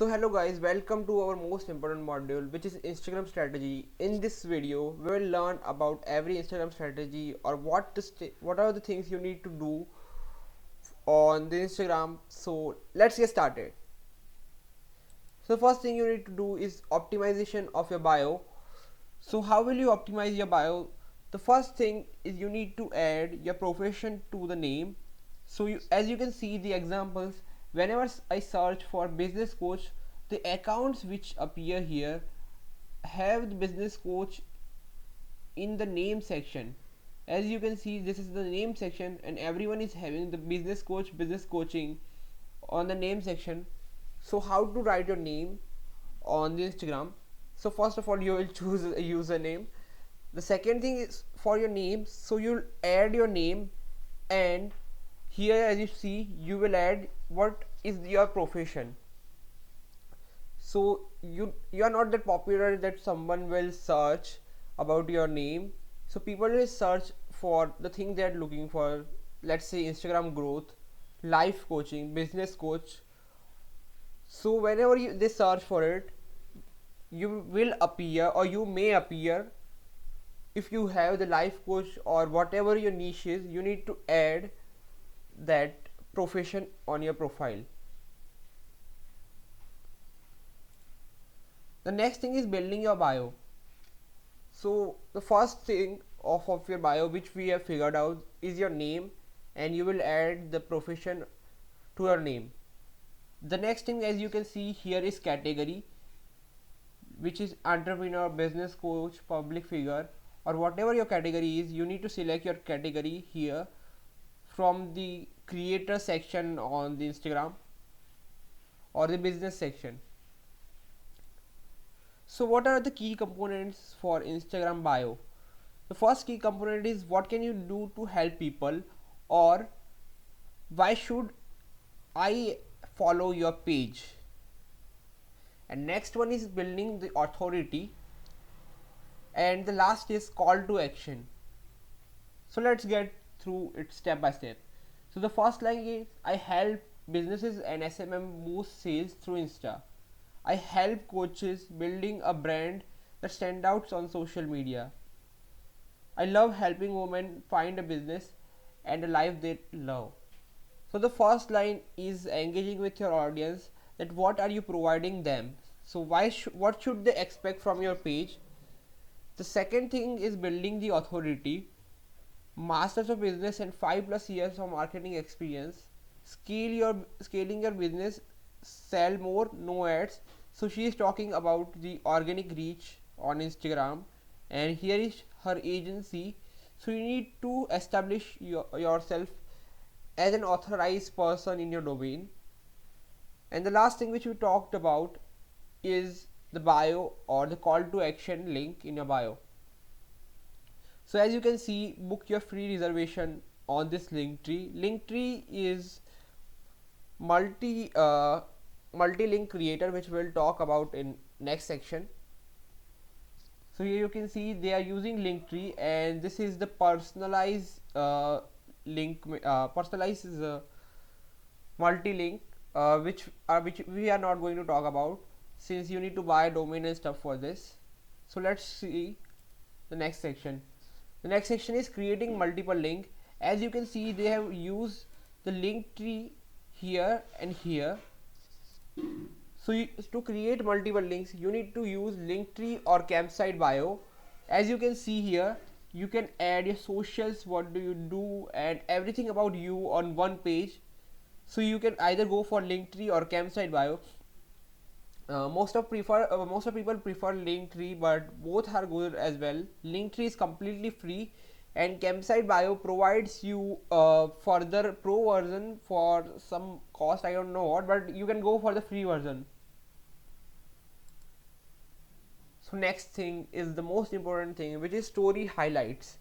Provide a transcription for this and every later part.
So hello guys, welcome to our most important module, which is Instagram strategy. In this video we will learn about every Instagram strategy, or what are the things you need to do on the Instagram. So let's get started. So first thing you need to do is optimization of your bio. So how will you optimize your bio? The first thing is you need to add your profession to the name. So as you can see the examples, whenever I search for business coach, the accounts which appear here have the business coach in the name section. As you can see, this is the name section and everyone is having the business coach, business coaching on the name section. So how to write your name on the Instagram? So first of all you will choose a username. The second thing is for your name, so you'll add your name, and here as you see you will add what is your profession. So you are not that popular that someone will search about your name, so people will search for the thing they are looking for. Let's say Instagram growth, life coaching, business coach. So whenever they search for it, you will appear or you may appear. If you have the life coach or whatever your niche is, you need to add that profession on your profile. The next thing is building your bio. So the first thing of your bio which we have figured out is your name, and you will add the profession to your name. The next thing, as you can see here, is category, which is entrepreneur, business coach, public figure, or whatever your category is. You need to select your category here from the creator section on the Instagram or the business section. So what are the key components for Instagram bio? The first key component is what can you do to help people, or why should I follow your page. And next one is building the authority, and the last is call to action. So let's get through it step by step. So the first line is I help businesses and SMM boost sales through Insta. I help coaches building a brand that stands out on social media. I love helping women find a business and a life they love. So the first line is engaging with your audience, that what are you providing them. So what should they expect from your page. The second thing is building the authority, masters of business and 5+ years of marketing experience. Scaling your business, sell more, no ads. So she is talking about the organic reach on Instagram, and here is her agency. So you need to establish yourself as an authorized person in your domain. And the last thing which we talked about is the bio or the call to action link in your bio. So as you can see, book your free reservation on this Linktree. Linktree is multi-link creator, which we'll talk about in next section. So here you can see they are using Linktree, and this is the personalized personalized multi-link, which we are not going to talk about, since you need to buy domain and stuff for this. So let's see the next section. The next section is creating multiple link. As you can see, they have used the link tree here and here. So to create multiple links, you need to use Linktree or campsite bio. As you can see here, you can add your socials, what do you do, and everything about you on one page. So you can either go for Linktree or campsite bio. Most of people prefer Linktree, but both are good as well. Linktree is completely free, and campsite bio provides you further pro version for some cost, I don't know what, but you can go for the free version. So next thing is the most important thing, which is story highlights.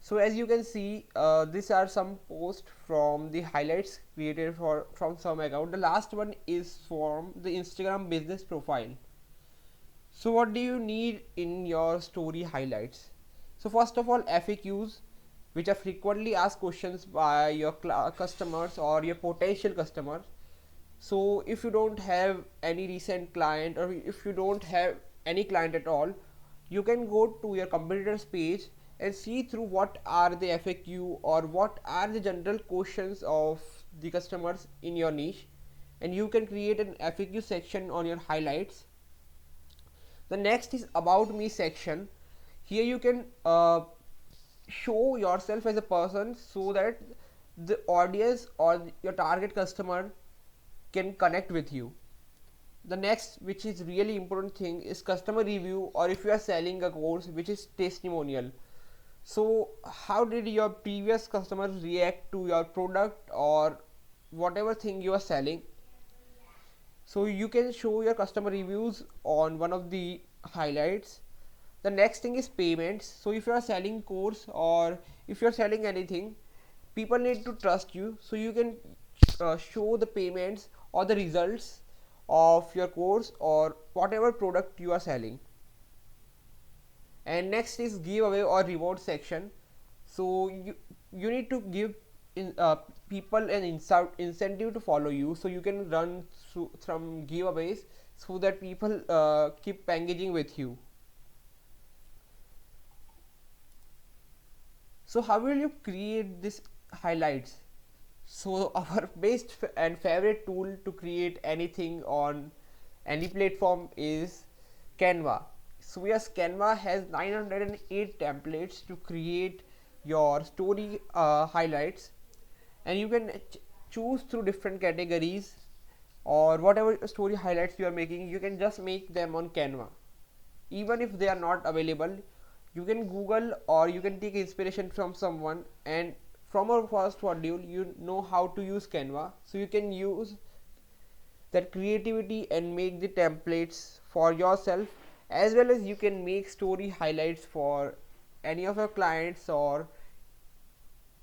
So as you can see, these are some posts from the highlights created from some account. The last one is from the Instagram business profile. So what do you need in your story highlights? So first of all, FAQs, which are frequently asked questions by your customers or your potential customers. So if you don't have any recent client, or if you don't have any client at all, you can go to your competitors page and see through what are the FAQ or what are the general questions of the customers in your niche, and you can create an FAQ section on your highlights. The next is about me section. Here you can show yourself as a person so that the audience or your target customer can connect with you. The next, which is really important thing, is customer review, or if you are selling a course, which is testimonial. So how did your previous customers react to your product or whatever thing you are selling? So you can show your customer reviews on one of the highlights. The next thing is payments. So if you are selling course or if you are selling anything, people need to trust you, so you can show the payments or the results of your course or whatever product you are selling. And next is giveaway or reward section. So you need to give in people an incentive to follow you, so you can run through some giveaways so that people keep engaging with you. So how will you create this highlights? So our best and favorite tool to create anything on any platform is Canva. So yes, Canva has 908 templates to create your story highlights, and you can choose through different categories, or whatever story highlights you are making, you can just make them on Canva. Even if they are not available, you can Google or you can take inspiration from someone, and from our first module you know how to use Canva, so you can use that creativity and make the templates for yourself, as well as you can make story highlights for any of your clients, or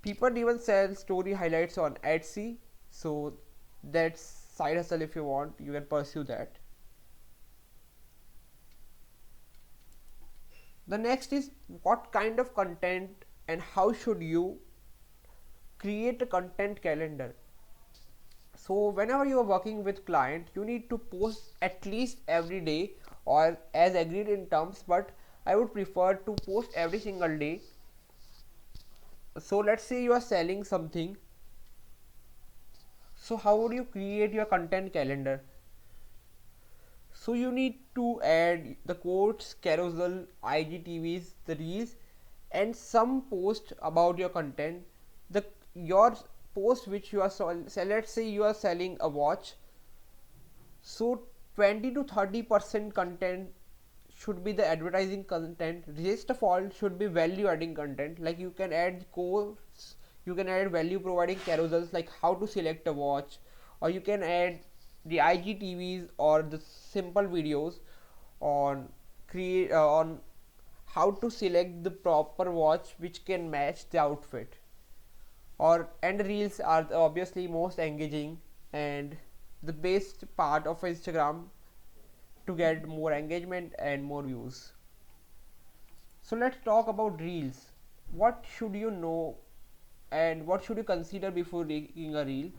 people even sell story highlights on Etsy. So that's side hustle. If you want, you can pursue that. The next is what kind of content and how should you create a content calendar. So whenever you are working with client, you need to post at least every day or as agreed in terms, but I would prefer to post every single day. So let's say you are selling something. So how would you create your content calendar? So you need to add the quotes, carousel, IGTVs, the reels, and some post about your content. The your post which you are so let's say you are selling a watch. So 20 to 30% content should be the advertising content. Rest of all should be value adding content. Like you can add quotes, you can add value providing carousels like how to select a watch, or you can add the IGTVs or the simple videos on create on how to select the proper watch which can match the outfit. Or and reels are obviously most engaging and the best part of Instagram to get more engagement and more views. So let's talk about reels. What should you know and what should you consider before making a reel?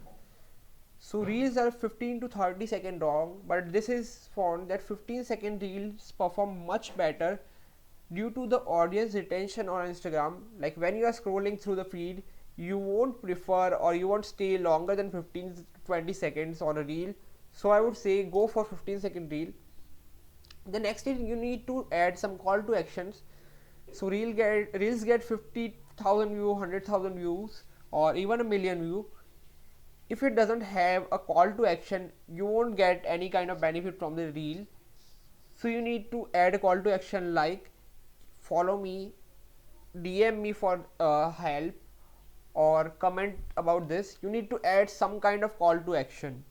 So reels are 15 to 30 second long, but this is found that 15-second reels perform much better due to the audience retention on Instagram. Like when you are scrolling through the feed, you won't prefer or you won't stay longer than 15 to 20 seconds on a reel. So I would say go for 15-second reel. The next is you need to add some call to actions. So reels get 50,000 views, 100,000 views, or even a million view. If it doesn't have a call to action, you won't get any kind of benefit from the reel. So you need to add a call to action like follow me, DM me for help, or comment about this. You need to add some kind of call to action.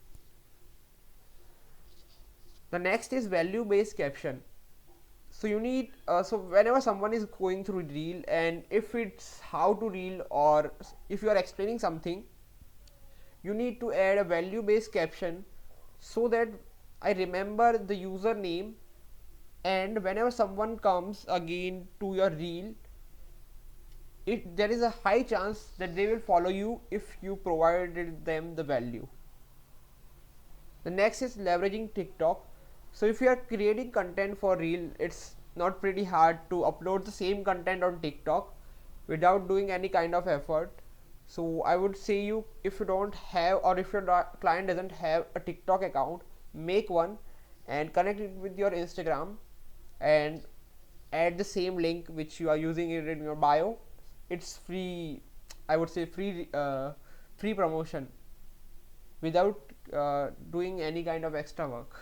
The next is value based caption. So you need so whenever someone is going through reel, and if it's how to reel or if you are explaining something, you need to add a value based caption so that I remember the username, and whenever someone comes again to your reel, there is a high chance that they will follow you if you provided them the value. The next is leveraging TikTok. So if you are creating content for reel, it's not pretty hard to upload the same content on TikTok without doing any kind of effort. So I would say you, if you don't have, or if your client doesn't have a TikTok account, make one and connect it with your Instagram and add the same link which you are using it in your bio. It's free, I would say free promotion without doing any kind of extra work.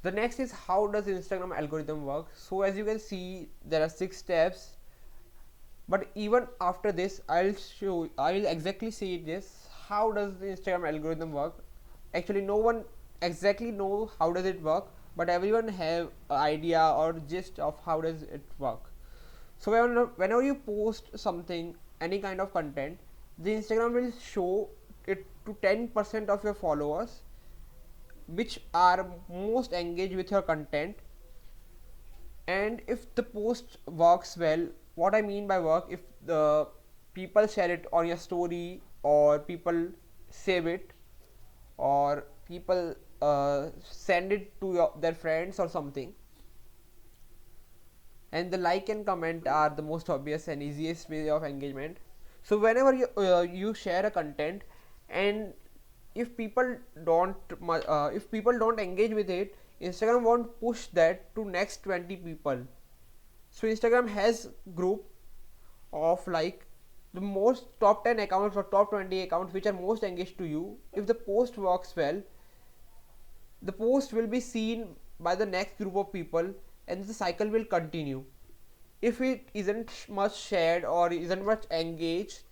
The next is how does Instagram algorithm work. So as you can see, there are 6 steps, but even after this I will exactly say this, how does the Instagram algorithm work. Actually no one exactly know how does it work, but everyone have an idea or gist of how does it work. So whenever you post something, any kind of content, the Instagram will show it to 10% of your followers which are most engaged with your content. And if the post works well, what I mean by work, if the people share it on your story, or people save it, or people send it to their friends or something, and the like and comment are the most obvious and easiest way of engagement. So whenever you share a content, and if people don't engage with it, Instagram won't push that to next 20 people. So Instagram has group of like the most top 10 accounts or top 20 accounts which are most engaged to you. If the post works well, the post will be seen by the next group of people, and the cycle will continue. If it isn't much shared or isn't much engaged,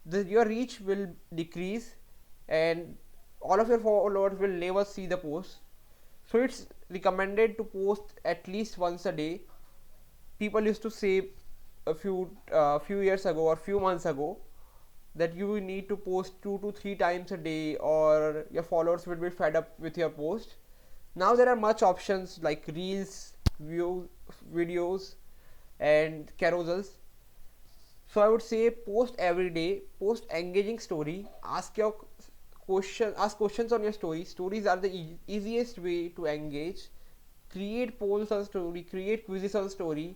your reach will decrease, and all of your followers will never see the post. So it's recommended to post at least once a day. People used to say a few years ago or few months ago that you need to post 2 to 3 times a day or your followers will be fed up with your post. Now there are much options like reels, videos, and carousels. So I would say post every day, post engaging story, ask questions on your story. Stories are the easiest way to engage. Create polls on story, create quizzes on story.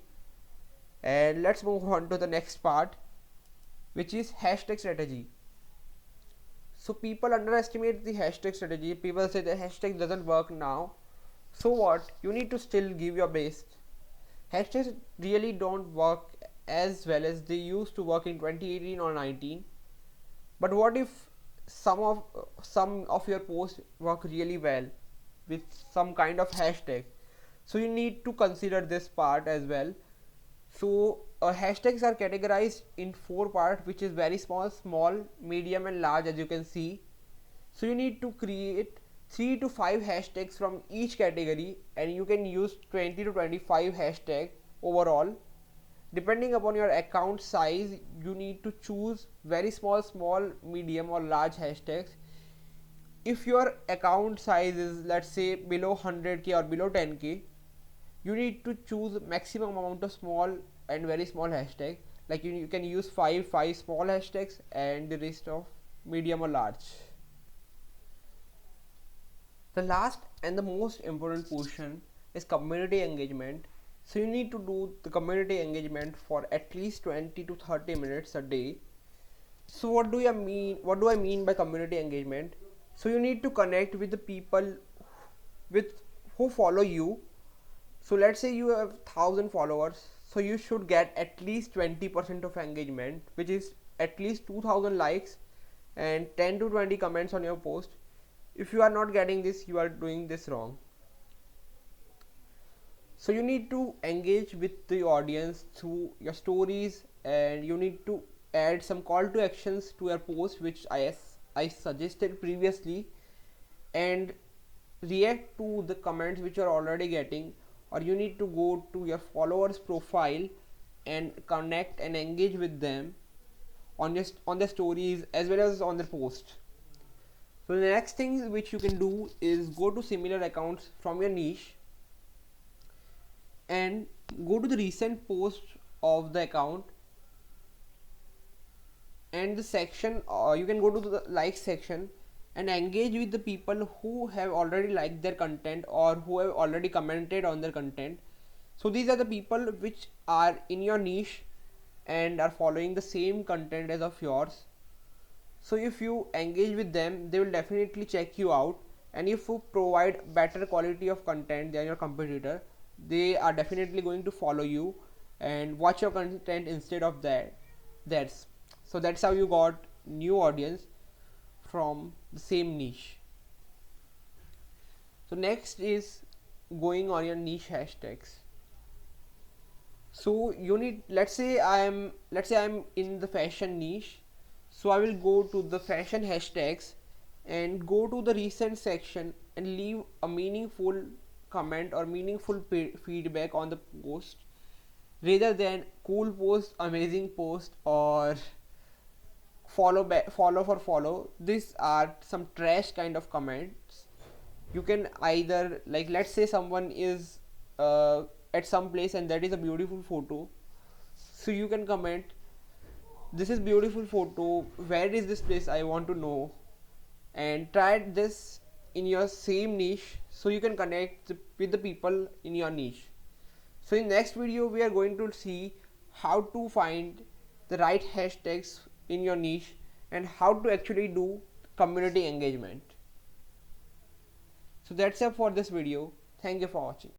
And let's move on to the next part, which is hashtag strategy. So people underestimate the hashtag strategy. People say the hashtag doesn't work now. So what? You need to still give your best. Hashtags really don't work as well as they used to work in 2018 or 19. But what if some of your posts work really well with some kind of hashtag? So you need to consider this part as well. So hashtags are categorized in 4 parts, which is very small, medium, and large, as you can see. So you need to create 3 to 5 hashtags from each category, and you can use 20 to 25 hashtags overall. Depending upon your account size, you need to choose very small, medium, or large hashtags. If your account size is, let's say, below 100k or below 10k, you need to choose maximum amount of small and very small hashtag. Like you can use five small hashtags and the rest of medium or large. The last and the most important portion is community engagement. So you need to do the community engagement for at least 20 to 30 minutes a day. So what do I mean by community engagement? So you need to connect with the people with who follow you. So let's say you have 1,000 followers, so you should get at least 20% of engagement, which is at least 2,000 likes and 10 to 20 comments on your post. If you are not getting this, you are doing this wrong. So you need to engage with the audience through your stories, and you need to add some call to actions to your post, which I suggested previously, and react to the comments which you are already getting. Or you need to go to your followers profile and connect and engage with them on their stories as well as on their post. So the next thing which you can do is go to similar accounts from your niche and go to the recent post of the account and the section, you can go to the like section and engage with the people who have already liked their content or who have already commented on their content. So these are the people which are in your niche and are following the same content as of yours. So if you engage with them, they will definitely check you out, and if you provide better quality of content than your competitor, they are definitely going to follow you and watch your content instead of that's so that's how you got new audience from the same niche. So next is going on your niche hashtags. So you need, let's say I'm in the fashion niche, so I will go to the fashion hashtags and go to the recent section and leave a meaningful comment or meaningful feedback on the post, rather than cool post, amazing post, or follow for follow. These are some trash kind of comments. You can either, like, let's say someone is at some place and that is a beautiful photo, so you can comment, this is beautiful photo, where is this place, I want to know, and try this in your same niche so you can connect with the people in your niche. So in next video we are going to see how to find the right hashtags in your niche and how to actually do community engagement. So that's it for this video. Thank you for watching.